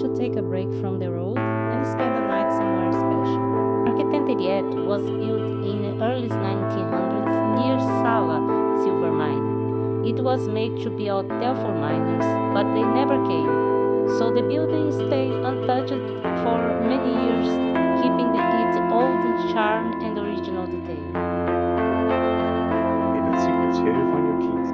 to take a break from the road and spend the night somewhere special. Marketenteriet was built in the early 1900s near Sala silver mine. It was made to be a hotel for miners, but they never came. So the building stayed untouched for many years, keeping its old charm and original detail. Hidden secrets here you find your keys.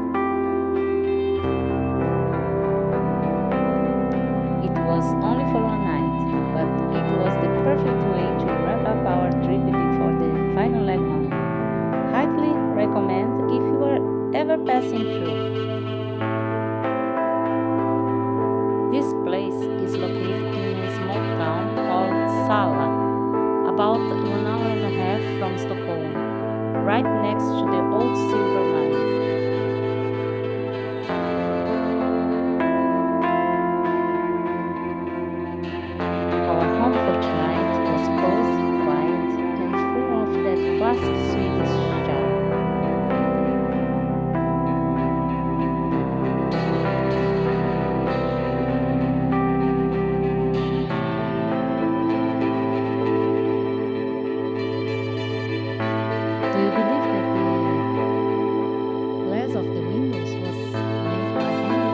It was only for one night, but it was the perfect way to wrap up our trip before the final leg home. Highly recommend if you are ever passing through. This place is located in a small town called Sala, about 1 hour and a half from Stockholm, right next to the old silver mine. Our home for tonight was cozy, quiet, and full of that classic Swedish charm. Do you believe that the glass of the windows was made by hand?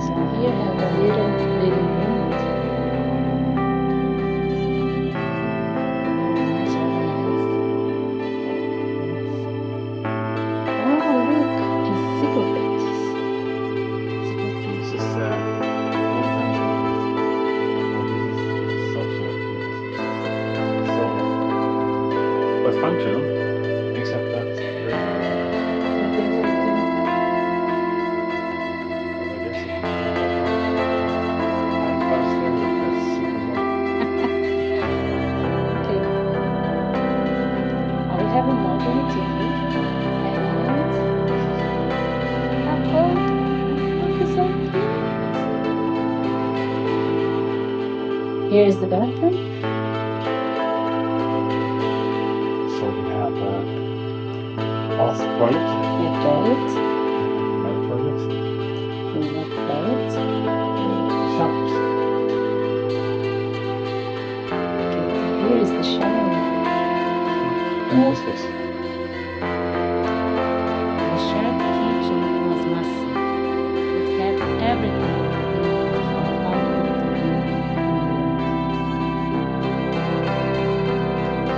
So here I have a little living room. Very nice, organized. Oh, look, encyclopedias. This is Encyclopedias. all kinds of this is such a so but functional, except that very important. But I guess it I faster that's super modern. Okay. We have a modern TV and a old episode. Here is the bathroom. So we have bath toilet, The toilet. male toilet, The toilet. showers. Okay, here is the shower. And what's this? The shared kitchen was massive. It had everything you need for a home cooked meal in the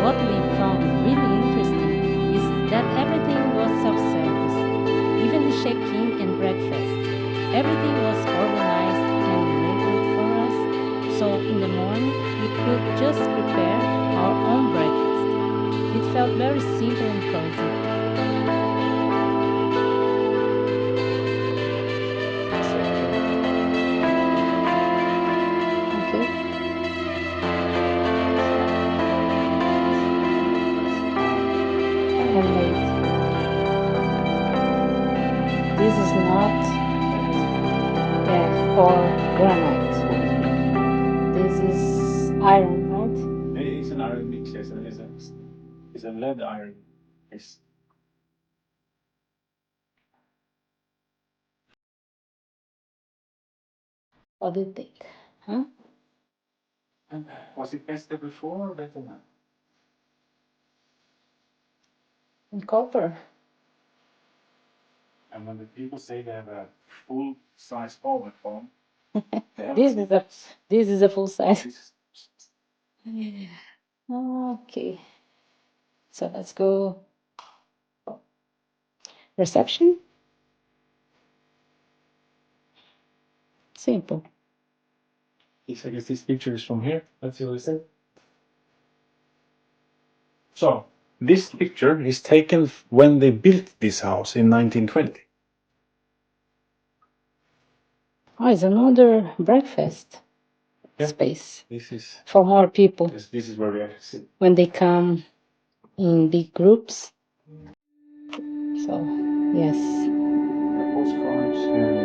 What we found really interesting is that everything was self-service, even the check-in and breakfast. Everything was organized and labeled for us, so in the morning we could just prepare our own breakfast. It felt very simple and cozy. Okay. Handmade. This is not for granite. This is iron, right? It's an iron mix, yes, and it's a lead iron. Yes. What do you think? Huh? And was it better before or better now? In copper. And when the people say they have a full size oven phone, This is a full size. this Okay. So let's go. Reception. Simple. I guess this picture is from here. Let's see what it says. So, this picture is taken when they built this house in 1920. Oh, it's another breakfast Yeah. space This is for more people this is where we actually sit. when they come in big groups. So, yes. Postcards and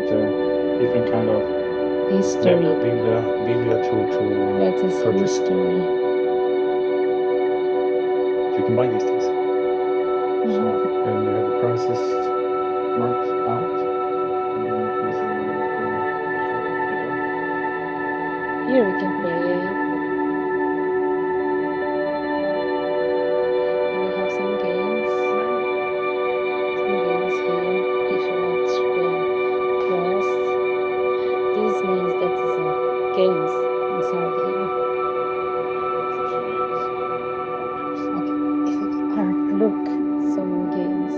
different kind of History. memorabilia That is purchase. history. You can buy these things. So, and you have the prices marked out. And then you can see everything shop you got. Here we can play. We have some games. Some games here. If you want to play chess. This means that is a games inside here. Social games. Vouchers. Okay. Alright, look, some games.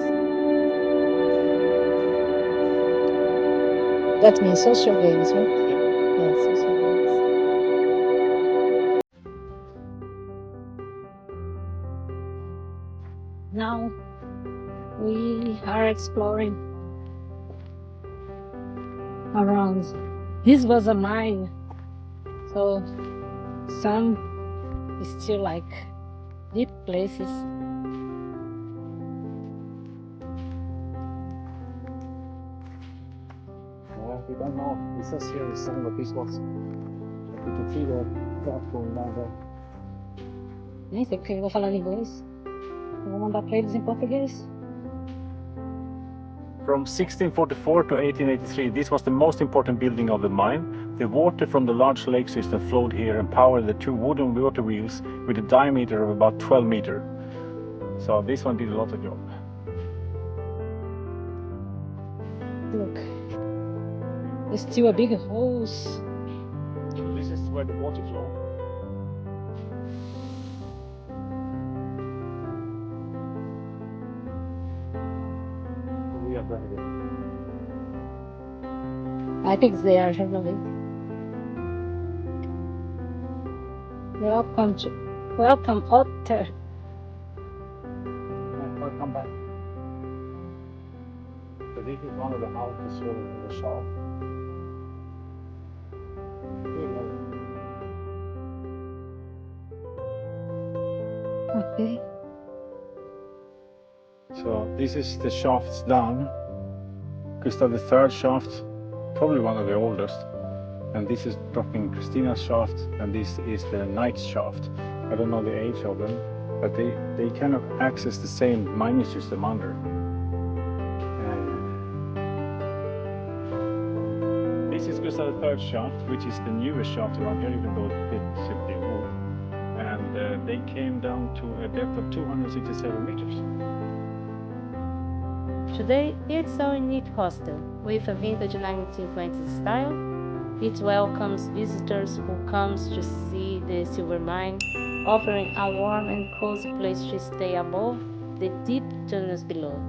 That means social games, right? Yeah. Yeah, social games. Now we are exploring around. This was a mine, so some is still like deep places. We don't know. It says here the same what this was. But you can see the track going down there. Nem sei porque eu vou falar em inglês. Eu vou mandar para eles em português. From 1644 to 1883, this was the most important building of the mine. The water from the large lake system flowed here and powered the two wooden water wheels with a diameter of about 12 meters. So this one did a lot of job. Look, there's still a big hose. This is where the water flow. We are ready. I think they are heavily. Welcome, Otter. Welcome back. So this is one of the houses in the shop. Okay. So this is the shafts down. Gustav III shaft, probably one of the oldest. And this is dropping Christina's shaft, and this is the knight's shaft. I don't know the age of them, but they cannot access the same mining system under. This is Gustav III shaft, which is the newest shaft around here, even though it's simply wood. And they came down to a depth of 267 meters. Today, it's our neat hostel with a vintage 1920s style. It welcomes visitors who comes to see the silver mine, offering a warm and cozy place to stay above the deep tunnels below.